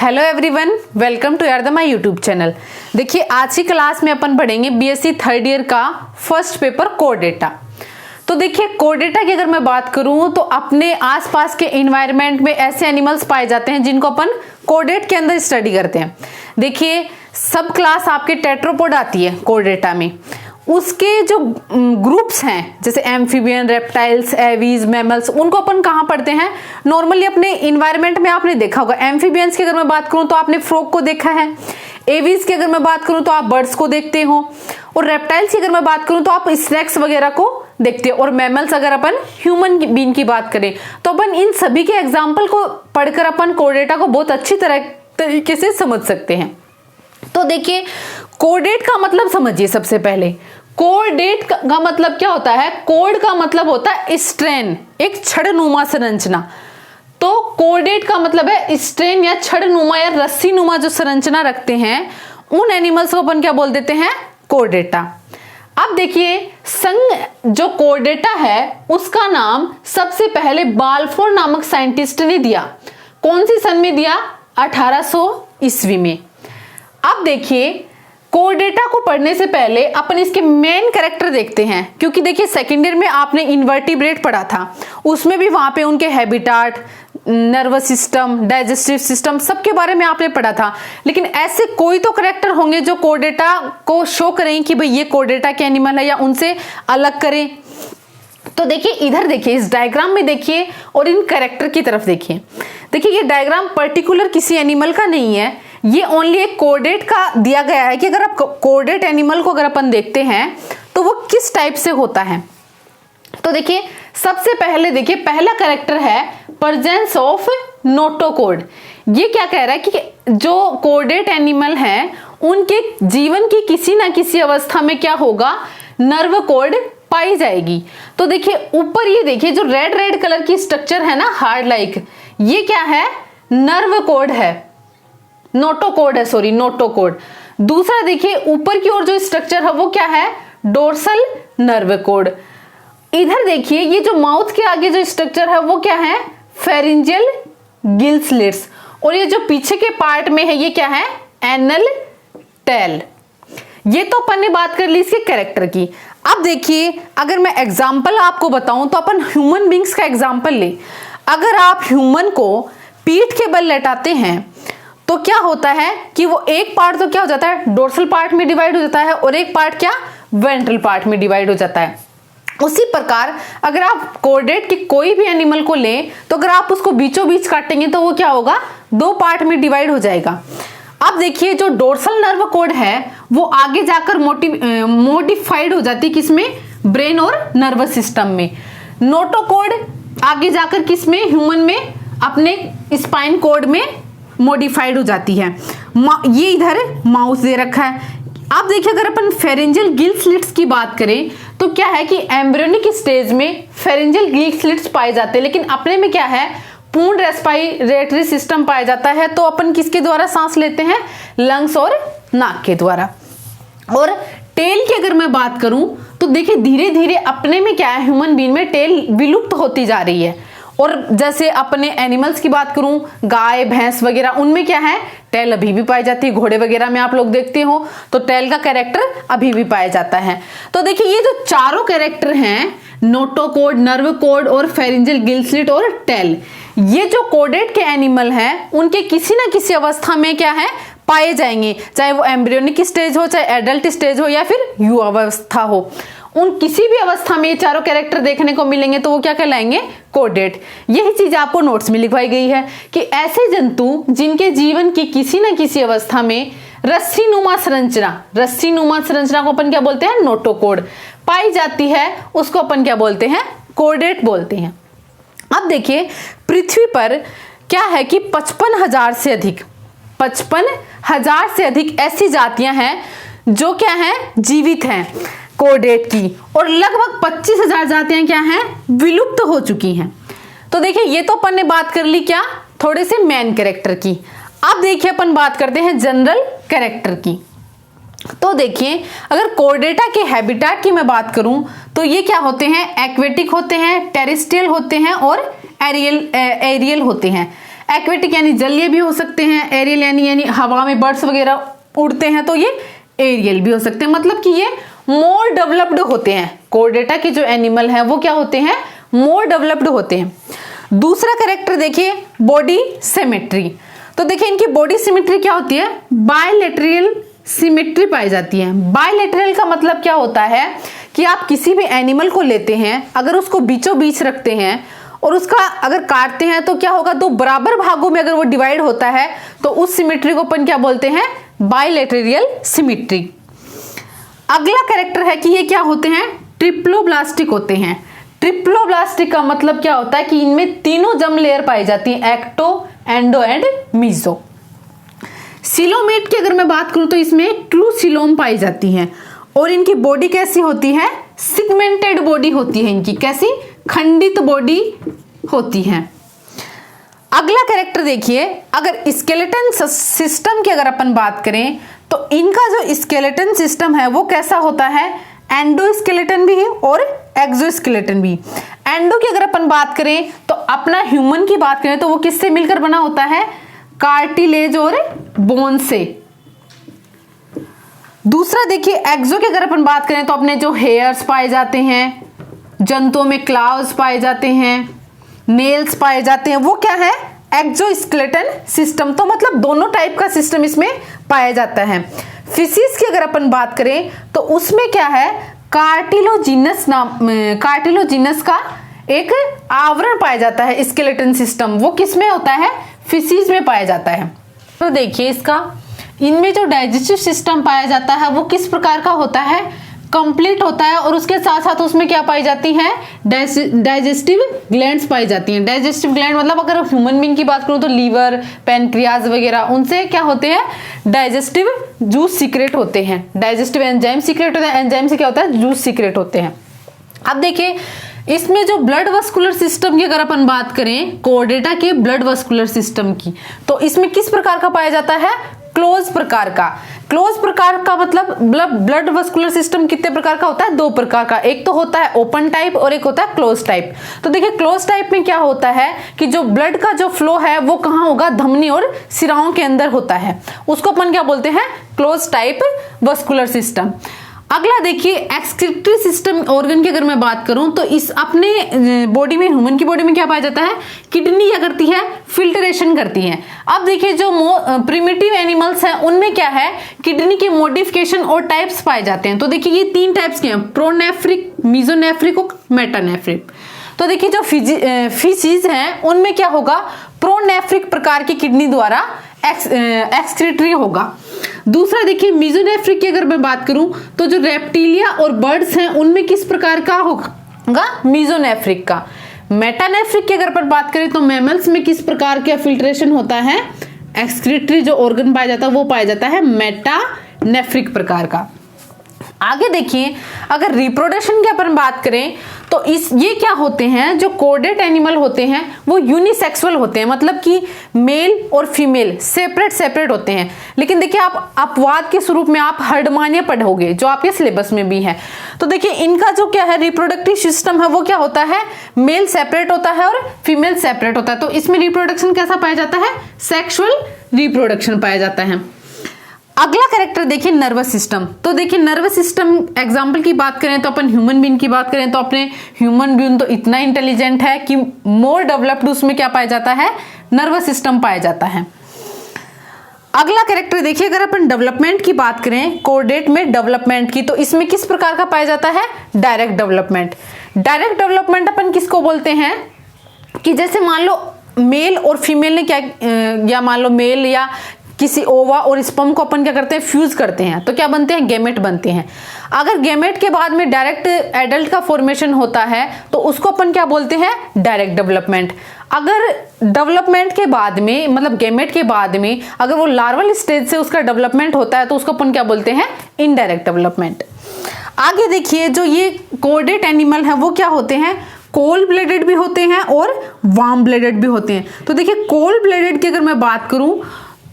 Hello everyone, welcome to यार the my YouTube channel. देखिए आज की क्लास में अपन पढ़ेंगे बीएससी थर्ड ईयर का फर्स्ट पेपर कोर डेटा। तो देखिए कोर डेटा की अगर मैं बात करूं तो अपने आसपास के एनवायरनमेंट में ऐसे एनिमल्स पाए जाते हैं जिनको अपन कोर डेटा के अंदर स्टडी करते हैं। देखिए सब क्लास आपके टेट्रोपोड आती है कोर डेटा में, उसके जो ग्रुप्स हैं जैसे एम्फीबियन, रेप्टाइल्स, एवीज, मैमल्स, उनको अपन कहाँ पढ़ते हैं? नॉर्मली अपने इन्वायरमेंट में आपने देखा होगा। एम्फीबियंस की अगर मैं बात करूँ तो आपने फ्रॉग को देखा है, एवीज की अगर मैं बात करूँ तो आप बर्ड्स को देखते हो, और रेप्टाइल्स की अगर मैं बात करूँ तो आप स्नेक्स वगैरह को देखते हो, और मैमल्स अगर अपन ह्यूमन बीइंग की बात करें तो अपन इन सभी के एग्जाम्पल को पढ़कर अपन कोर डेटा को बहुत अच्छी तरीके से समझ सकते हैं। तो देखिए कोडेट का मतलब समझिए। सबसे पहले कोडेट का मतलब क्या होता है? कोड का मतलब होता है स्ट्रेन, एक छड़नुमा संरचना। तो कोडेट का मतलब है स्ट्रेन या छड़नुमा या रस्सी नुमा जो संरचना रखते हैं उन एनिमल्स को अपन क्या बोल देते हैं? कोडेटा। अब देखिए संघ जो कोडेटा है उसका नाम सबसे पहले बाल्फोर नामक साइंटिस्ट ने दिया। कौन सी सन में दिया? 1800 ईस्वी में। अब देखिए कोर डेटा को पढ़ने से पहले अपन इसके मेन कैरेक्टर देखते हैं, क्योंकि देखिए सेकेंड ईयर में आपने इन्वर्टिब्रेट पढ़ा था, उसमें भी वहां पे उनके habitat, nervous system, digestive system सबके बारे में आपने पढ़ा था। लेकिन ऐसे कोई तो कैरेक्टर होंगे जो कोर डेटा को शो करें कि भाई ये कोर डेटा के एनिमल है या उनसे अलग करें। तो देखिए इधर देखिए, इस डायग्राम में देखिए और इन कैरेक्टर की तरफ देखिए। देखिए ये डायग्राम पर्टिकुलर किसी एनिमल का नहीं है, ये ओनली एक कोडेट का दिया गया है कि अगर आप कोडेट एनिमल को अगर अपन देखते हैं तो वो किस टाइप से होता है। तो देखिए सबसे पहले देखिए पहला कैरेक्टर है प्रेजेंस ऑफ नोटोकोड। ये क्या कह रहा है कि जो कोडेट एनिमल हैं उनके जीवन की किसी ना किसी अवस्था में क्या होगा? नर्व कोड पाई जाएगी। तो देखिए ऊपर ये देखिए जो रेड रेड कलर की स्ट्रक्चर है ना, हार्ड लाइक, ये क्या है? नर्व कोड है, नोटोकोड है, सॉरी नोटोकोड। दूसरा देखिए ऊपर की ओर जो स्ट्रक्चर है वो क्या है? Dorsal nerve code. इधर देखिए ये जो माउथ के आगे जो स्ट्रक्चर है वो क्या है? Pharyngeal gill slits. और ये जो पीछे के पार्ट में है ये क्या है? Anal tail. ये तो अपन ने बात कर ली इसके कैरेक्टर की। अब देखिए अगर मैं एग्जाम्पल आपको बताऊं तो अपन ह्यूमन बींग्स का एग्जाम्पल ले। अगर आप ह्यूमन को पीठ के बल लेटाते हैं तो क्या होता है कि वो एक पार्ट तो क्या हो जाता है? डोर्सल पार्ट में डिवाइड हो जाता है, और एक पार्ट क्या? वेंट्रल पार्ट में डिवाइड हो जाता है। उसी प्रकार अगर आप कोर्डेट के कोई भी एनिमल को लें तो अगर आप उसको बीचों बीच काटेंगे तो वो क्या होगा? दो पार्ट में डिवाइड हो जाएगा। अब देखिए जो डोर्सल नर्व कोड है वो आगे जाकर मोडिफाइड हो जाती है किसमें? ब्रेन और नर्वस सिस्टम में। नोटोकोड आगे जाकर किसमें? ह्यूमन में अपने स्पाइन कोड में मॉडिफाइड हो जाती है। ये इधर माउस दे रखा है। अब देखिए अगर अपन फेरेंजियल गिल स्लिट्स की बात करें तो क्या है कि एम्ब्रियोनिक स्टेज में फेरेंजियल गिल स्लिट्स पाए जाते हैं, लेकिन अपने में क्या है? पूर्ण रेस्पिरेटरी सिस्टम पाया जाता है। तो अपन किसके द्वारा सांस लेते हैं? लंग्स और नाक के द्वारा। और टेल की अगर मैं बात करूं तो देखिए धीरे धीरे अपने में क्या है? ह्यूमन बीइंग में टेल विलुप्त होती जा रही है। और जैसे अपने एनिमल्स की बात करूं, गाय, भैंस वगैरह, उनमें क्या है? टेल अभी भी पाई जाती है। घोड़े वगैरह में आप लोग देखते हो तो टेल का कैरेक्टर अभी भी पाया जाता है। तो देखिए ये जो चारों कैरेक्टर हैं, नोटोकोड, नर्व कोड और फेरिंजियल गिल स्लिट और टेल, ये जो कोडेट के एनिमल हैं उनके किसी ना किसी अवस्था में क्या है? पाए जाएंगे, चाहे वो एम्ब्रियोनिक स्टेज हो, चाहे एडल्ट स्टेज हो या फिर युवा अवस्था हो। उन किसी भी अवस्था में ये चारों कैरेक्टर देखने को मिलेंगे तो वो क्या कहलाएंगे? कोडेट। यही चीज आपको नोट्स में लिखवाई गई है कि ऐसे जंतु जिनके जीवन की किसी न किसी अवस्था में रस्सी नुमा संरचना को अपन क्या बोलते हैं? नोटोकोड पाई जाती है, उसको अपन क्या बोलते हैं? कोडेट बोलते हैं। अब देखिए पृथ्वी पर क्या है कि 55,000 से अधिक ऐसी जातियां हैं जो क्या है? जीवित हैं कोडेट की, और लगभग 25,000 जातियां क्या हैं? विलुप्त हो चुकी हैं। तो देखिए ये तो अपन ने बात कर ली क्या? थोड़े से मेन कैरेक्टर की। अब देखिए अपन बात करते हैं जनरल कैरेक्टर की। तो देखिए अगर कोर्डेटा के हैबिटेट की मैं बात करूं तो ये क्या होते हैं? एक्वेटिक होते हैं, टेरेस्ट्रियल होते हैं और एरियल होते हैं। एक्वेटिक यानी जलीय भी हो सकते हैं, एरियल यानी हवा में बर्ड्स वगैरह उड़ते हैं तो ये एरियल भी हो सकते हैं, मतलब कि ये मोर डेवलप्ड होते हैं। कोर्डेटा के जो एनिमल हैं वो क्या होते हैं, मोर डेवलप्ड होते हैं। दूसरा कैरेक्टर देखिए बॉडी सिमेट्री। तो देखिए इनकी बॉडी सिमेट्री क्या होती है, बायलैटरल सिमेट्री पाई जाती है। बायलैटरल का मतलब क्या होता है कि आप किसी भी एनिमल को लेते हैं, अगर उसको बीचों बीच रखते हैं और उसका अगर काटते हैं तो क्या होगा, दो बराबर भागों में अगर वो डिवाइड होता है तो उस सिमेट्री को अपन क्या बोलते हैं, बायलैटरल सिमेट्री। अगला कैरेक्टर है कि ये क्या होते हैं, ट्रिप्लोब्लास्टिक होते हैं। ट्रिप्लोब्लास्टिक का मतलब क्या होता है कि इनमें तीनों जर्म लेयर पाई जाती है, ecto, endo and meso. Coelomate की अगर मैं बात करूं तो इसमें ट्रू सिलोम पाई जाती है और इनकी बॉडी कैसी होती है, सिगमेंटेड बॉडी होती है इनकी, कैसी, खंडित बॉडी होती है। अगला कैरेक्टर देखिए, अगर स्केलेटन सिस्टम की अगर अपन बात करें तो इनका जो स्केलेटन सिस्टम है वो कैसा होता है, एंडोस्केलेटन भी है और एक्सोस्केलेटन भी। एंडो की अगर अपन बात करें तो अपना ह्यूमन की बात करें तो वो किससे मिलकर बना होता है, कार्टिलेज और बोन से। दूसरा देखिए एक्सो की अगर अपन बात करें तो अपने जो हेयर्स पाए जाते हैं, जंतुओं में क्लाव्स पाए जाते हैं, नेल्स पाए जाते हैं, वो क्या है, एक्सोस्केलेटन सिस्टम। तो मतलब दोनों टाइप का सिस्टम इसमें पाया जाता है। फिशिस की अगर अपन बात करें तो उसमें क्या है, कार्टिलोजिनस का एक आवरण पाया जाता है स्केलेटन सिस्टम, वो किसमें होता है, फिशिस में पाया जाता है। तो देखिए इसका, इनमें जो डाइजेस्टिव सिस्टम पाया जाता है वो किस प्रकार का होता है, कंप्लीट होता है और उसके साथ साथ उसमें क्या पाई जाती है, डाइजेस्टिव ग्लैंड्स पाई जाती हैं। डाइजेस्टिव ग्लैंड मतलब अगर ह्यूमन बीइंग की बात करूं तो लीवर, पैनक्रियाज वगैरह, उनसे क्या होते हैं, डाइजेस्टिव जूस सीक्रेट होते हैं, डाइजेस्टिव एंजाइम सीक्रेट होते हैं, एंजाइम से क्या होता है, जूस सीक्रेट होते हैं। अब देखिए इसमें जो ब्लड वस्कुलर सिस्टम की अगर अपन बात करें, कोर्डेटा के ब्लड वस्कुलर सिस्टम की, तो इसमें किस प्रकार का पाया जाता है, क्लोज प्रकार का। क्लोज प्रकार का मतलब ब्लड वस्कुलर सिस्टम कितने प्रकार का होता है, दो प्रकार का, एक तो होता है ओपन टाइप और एक होता है क्लोज टाइप। तो देखिए क्लोज टाइप में क्या होता है कि जो ब्लड का जो फ्लो है वो कहाँ होगा, धमनी और सिराओं के अंदर होता है, उसको अपन क्या बोलते हैं, क्लोज टाइप वस्कुलर सिस्टम। अगला देखिए एक्सक्रीटरी सिस्टम ऑर्गन की अगर मैं बात करूं तो इस अपने बॉडी में, ह्यूमन की बॉडी में क्या पाया जाता है, किडनी क्या करती है, फिल्ट्रेशन करती है। अब देखिए जो प्रिमिटिव एनिमल्स हैं उनमें क्या है, किडनी के मॉडिफिकेशन और टाइप्स पाए जाते हैं। तो देखिए ये तीन टाइप्स के हैं, प्रोनेफ्रिक, मीजोनेफ्रिक और मेटानेफ्रिक। तो देखिए जो फिशिज हैं उनमें क्या होगा, प्रोनेफ्रिक प्रकार की किडनी द्वारा एक्सक्रीटरी होगा। दूसरा देखिए मीजोनेफ्रिक की अगर मैं बात करूं तो जो रेप्टिलिया और बर्ड्स हैं उनमें किस प्रकार का होगा, मीजोनेफ्रिक का। मेटानेफ्रिक की अगर पर बात करें तो मैमल्स में किस प्रकार का फिल्ट्रेशन होता है, एक्सक्रीटरी जो ऑर्गन पाया जाता है वो पाया जाता है मेटानेफ्रिक प्रकार का। आगे देखिए अगर रिप्रोडक्शन की अपन बात करें तो ये क्या होते हैं, जो कोर्डेट एनिमल होते हैं वो यूनिसेक्सुअल होते हैं, मतलब कि मेल और फीमेल सेपरेट होते हैं। लेकिन देखिए आप अपवाद के स्वरूप में आप हर्डमानिया पढ़ोगे जो आपके सिलेबस में भी है। तो देखिए इनका जो क्या है रिप्रोडक्टिव सिस्टम है वो क्या होता है, मेल सेपरेट होता है और फीमेल सेपरेट होता है। तो इसमें रिप्रोडक्शन कैसा पाया जाता है, सेक्सुअल रिप्रोडक्शन पाया जाता है। अगला कैरेक्टर देखिए नर्वस सिस्टम। तो देखिए नर्वस सिस्टम एग्जांपल की बात करें तो अपन ह्यूमन बीइंग की बात करें तो अपने ह्यूमन बीइंग तो इतना इंटेलिजेंट है कि मोर डेवलप्ड उसमें क्या पाया जाता है, नर्वस सिस्टम पाया जाता है। अगला कैरेक्टर देखिए अगर अपन डेवलपमेंट की बात करें, कोर्डेट में डेवलपमेंट की, तो इसमें किस प्रकार का पाया जाता है, डायरेक्ट डेवलपमेंट। डायरेक्ट डेवलपमेंट अपन किसको बोलते हैं कि जैसे मान लो मेल और फीमेल ने क्या, या मान लो मेल या किसी ओवा और स्पर्म को अपन क्या करते हैं, फ्यूज करते हैं, तो क्या बनते हैं, गैमेट बनते हैं। अगर गैमेट के बाद में डायरेक्ट एडल्ट का फॉर्मेशन होता है तो उसको अपन क्या बोलते हैं, डायरेक्ट डेवलपमेंट। अगर डेवलपमेंट के बाद में, मतलब गैमेट के बाद में अगर वो लार्वल स्टेज से उसका डेवलपमेंट होता है तो उसको अपन क्या बोलते हैं, इनडायरेक्ट डेवलपमेंट। आगे देखिए जो ये कोर्डेट एनिमल है वो क्या होते हैं, कोल्ड ब्लडेड भी होते हैं और वार्म ब्लडेड भी होते हैं। तो देखिए कोल्ड ब्लडेड की अगर मैं बात करूं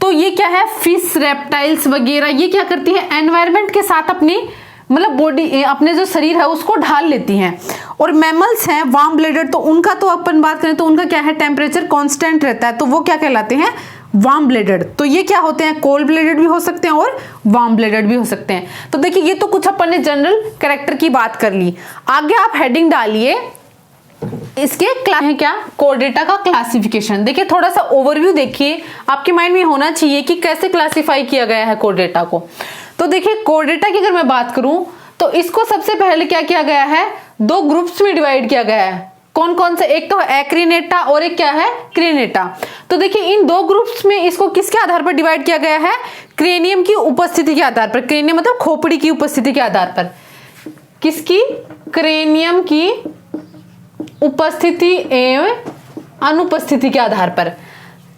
तो ये क्या है, फिश, रेप्टाइल्स वगैरह ये क्या करती हैं, एनवायरनमेंट के साथ अपनी मतलब बॉडी, अपने जो शरीर है उसको ढाल लेती हैं और मैमल्स हैं वार्म ब्लडेड, तो उनका तो अपन बात करें तो उनका क्या है, टेम्परेचर कांस्टेंट रहता है, तो वो क्या कहलाते हैं, वार्म ब्लडेड। तो ये क्या होते हैं, कोल्ड ब्लडेड भी हो सकते हैं और वार्म ब्लडेड भी हो सकते हैं। तो देखिए ये तो कुछ अपन ने जनरल कैरेक्टर की बात कर ली। आगे आप हेडिंग डालिए, इसके क्लास है क्या, कोर्डेटा का क्लासिफिकेशन। देखिए थोड़ा सा ओवरव्यू देखिए, आपके माइंड में होना चाहिए कि कैसे क्लासिफाई किया गया है कोर्डेटा को। तो देखिए कोर्डेटा की अगर मैं बात करूं तो इसको सबसे पहले क्या किया गया है, दो ग्रुप्स में डिवाइड किया गया है। कौन कौन से, एक तो एक्रिनेटा और एक क्या है, क्रिनेटा। तो देखिए इन दो ग्रुप्स में इसको किसके आधार पर डिवाइड किया गया है, क्रेनियम की उपस्थिति के आधार पर। क्रेनियम मतलब खोपड़ी की उपस्थिति के आधार पर, किसकी, क्रेनियम की उपस्थिति एवं अनुपस्थिति के आधार पर।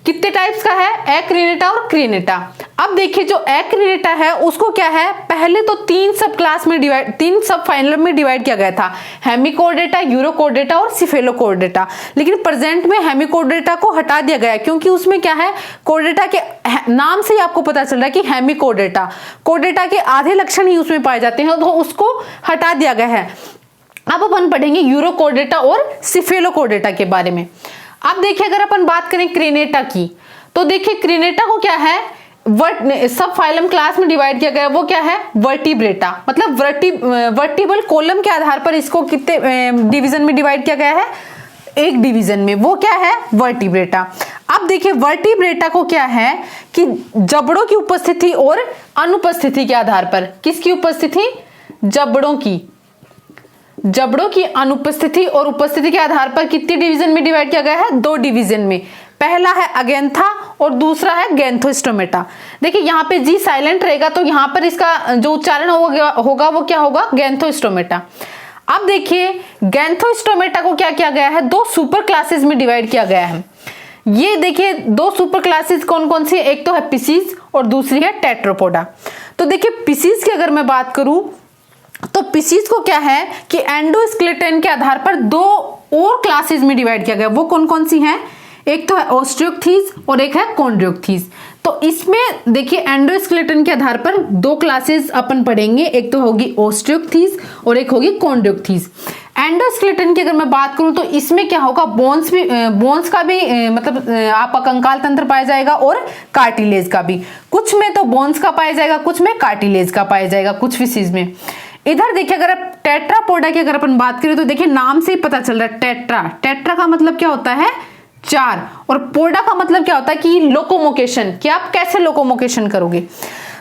कितने टाइप्स का है, एक्रिनेटा और क्रिनेटा। अब देखिए जो एक्रिनेटा है उसको क्या है, पहले तो तीन सब क्लास में डिवाइड, तीन सब फाइलम में डिवाइड किया गया था, हेमिकोर्डेटा, यूरोकोर्डेटा और सिफेलोकोर्डेटा। लेकिन प्रेजेंट में हेमिकोर्डेटा को हटा दिया गया है, क्योंकि उसमें क्या है, कोर्डेटा के नाम से ही आपको पता चल रहा है कि हेमिकोर्डेटा, कोर्डेटा के आधे लक्षण ही उसमें पाए जाते हैं, तो उसको हटा दिया गया है। अब अपन पढ़ेंगे यूरोकोर्डेटा और सिफेलोकोर्डेटा के बारे में। अब देखिए अगर अपन बात करें क्रिनेटा की, तो देखिए क्रिनेटा को क्या है, सब फाइलम क्लास में डिवाइड किया गया है, वो क्या है, वर्टिब्रेटा, मतलब वर्टिबल कॉलम के आधार पर इसको कितने डिवीजन में डिवाइड किया गया है, एक डिवीजन में, वो क्या है, वर्टिब्रेटा। अब देखिए वर्टिब्रेटा को क्या है कि जबड़ों की उपस्थिति और अनुपस्थिति के आधार पर, किसकी उपस्थिति, जबड़ों की अनुपस्थिति और उपस्थिति के आधार पर कितने डिवीजन में डिवाइड किया गया है, दो डिवीजन में। पहला है अगेंथा और दूसरा है गैंथोस्टोमेटा। देखिए यहाँ पे जी साइलेंट रहेगा, तो यहाँ पर इसका जो उच्चारण होगा वो क्या होगा, गैंथोस्टोमेटा। अब देखिए गैंथोस्टोमेटा को क्या किया गया है, दो सुपर क्लासेस में डिवाइड किया गया है। ये देखिए दो सुपर क्लासेस कौन कौन सी, एक तो है पिसीज और दूसरी है टेट्रोपोडा। तो देखिए पिसीज की अगर मैं बात करूं तो पिसीज को क्या है कि एंडोस्केलेटन के आधार पर दो और क्लासेस में डिवाइड किया गया। वो कौन कौन सी हैं, एक तो है ऑस्ट्रियोक्थीज और एक है कॉन्ड्रियोक्थीज। तो इसमें देखिए एंडोस्केलेटन के आधार पर दो क्लासेस अपन पढ़ेंगे, एक तो होगी ऑस्ट्रियोक्थीज और एक होगी कॉन्ड्रियोक्थीज। एंडोस्केलेटन की अगर मैं बात करूं तो इसमें क्या होगा, बोन्स का भी मतलब आपका कंकाल तंत्र पाया जाएगा और कार्टिलेज का भी। कुछ में तो बोन्स का पाया जाएगा, कुछ में कार्टिलेज का पाया जाएगा, कुछ फिशीज में। इधर देखिए अगर आप टेट्रापोडा की अगर अपन बात करें तो देखिए नाम से ही पता चल रहा है, टेट्रा का मतलब क्या होता है, चार, और पोडा का मतलब क्या होता है कि लोकोमोकेशन, कि आप कैसे लोकोमोकेशन करोगे।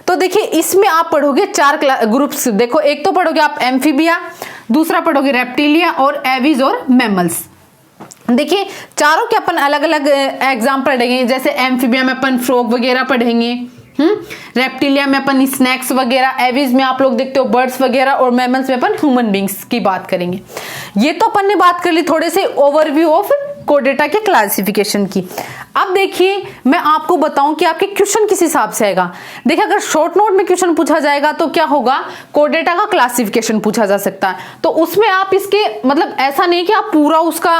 तो देखिए इसमें आप पढ़ोगे चार ग्रुप्स। देखो एक तो पढ़ोगे आप एम्फीबिया, दूसरा पढ़ोगे रेप्टिलिया और एविज और मैमल्स। देखिए चारों के अपन अलग अलग एग्जाम पढ़ेंगे, जैसे एम्फीबिया में अपन फ्रॉग वगैरह पढ़ेंगे, रेप्टिलिया में अपन स्नैक्स वगैरह, एविज में आप लोग देखते हो बर्ड्स वगैरह, और मैमल्स में अपन ह्यूमन बींग्स की बात करेंगे। ये तो अपन ने बात कर ली थोड़े से ओवरव्यू ऑफ कोर्डेटा के क्लासिफिकेशन की। अब देखिए मैं आपको बताऊं कि आपके क्वेश्चन किस हिसाब से आएगा। देखिए अगर शॉर्ट नोट में क्वेश्चन पूछा जाएगा तो क्या होगा, कोर्डेटा का क्लासिफिकेशन पूछा जा सकता है। तो उसमें आप इसके मतलब ऐसा नहीं कि आप पूरा उसका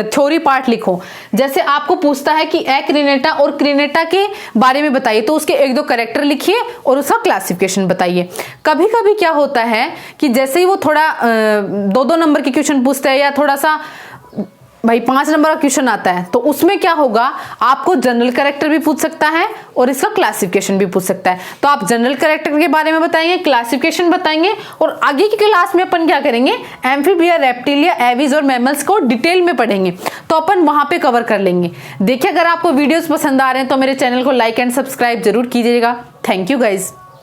थ्योरी पार्ट लिखो। जैसे आपको पूछता है कि एक्रिनेटा और क्रिनेटा के बारे में बताइए, तो उसके एक दो कैरेक्टर लिखिए और उसका क्लासिफिकेशन बताइए। कभी कभी क्या होता है कि जैसे ही वो थोड़ा 2-2 नंबर के क्वेश्चन पूछते हैं या थोड़ा सा भाई 5 नंबर का क्वेश्चन आता है, तो उसमें क्या होगा, आपको जनरल कैरेक्टर भी पूछ सकता है और इसका क्लासिफिकेशन भी पूछ सकता है। तो आप जनरल कैरेक्टर के बारे में बताएंगे, क्लासिफिकेशन बताएंगे, और आगे की क्लास में अपन क्या करेंगे, एम्फीबिया, रेप्टिलिया, एविज और मैमल्स को डिटेल में पढ़ेंगे, तो अपन वहां पे कवर कर लेंगे। देखिए अगर आपको वीडियोस पसंद आ रहे हैं तो मेरे चैनल को लाइक एंड सब्सक्राइब जरूर कीजिएगा। Thank you guys.